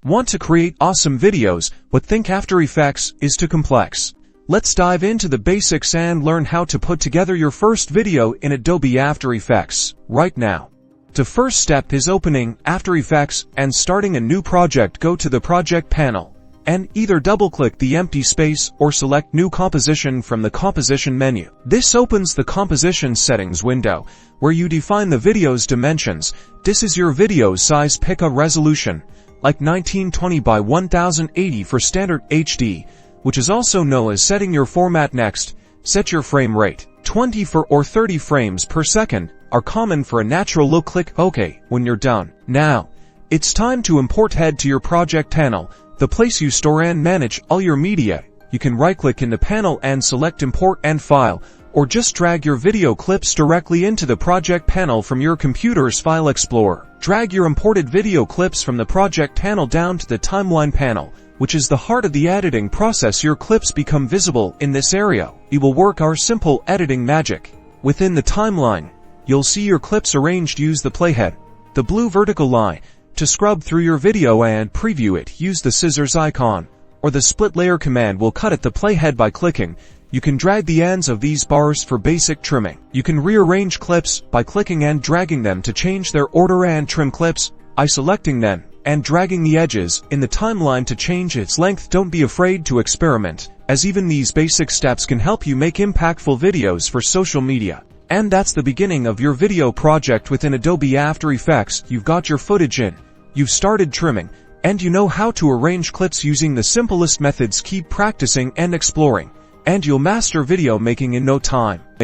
Want to create awesome videos, but think After Effects is too complex? Let's dive into the basics and learn how to put together your first video in Adobe After Effects right now. The first step is opening After Effects and starting a new project. Go to the project panel and either double-click the empty space or select New Composition from the Composition menu. This opens the Composition Settings window, where you define the video's dimensions. This is your video's size. Pick a resolution, like 1920 by 1080 for standard HD, which is also known as setting your format. Next, set your frame rate. 24 or 30 frames per second are common for a natural look. Click OK when you're done. Now, it's time to import. Head to your project panel, the place you store and manage all your media. You can right-click in the panel and select Import and File, or just drag your video clips directly into the project panel from your computer's File Explorer. Drag your imported video clips from the project panel down to the timeline panel, which is the heart of the editing process. Your clips become visible in this area. We will work our simple editing magic. Within the timeline, you'll see your clips arranged. Use the playhead, the blue vertical line, to scrub through your video and preview it. Use the scissors icon or the split layer command will cut at the playhead by clicking. You can drag the ends of these bars for basic trimming. You can rearrange clips by clicking and dragging them to change their order, and trim clips by selecting them and dragging the edges in the timeline to change its length. Don't be afraid to experiment, as even these basic steps can help you make impactful videos for social media. And that's the beginning of your video project within Adobe After Effects. You've got your footage in, you've started trimming, and you know how to arrange clips using the simplest methods. Keep practicing and exploring, and you'll master video making in no time.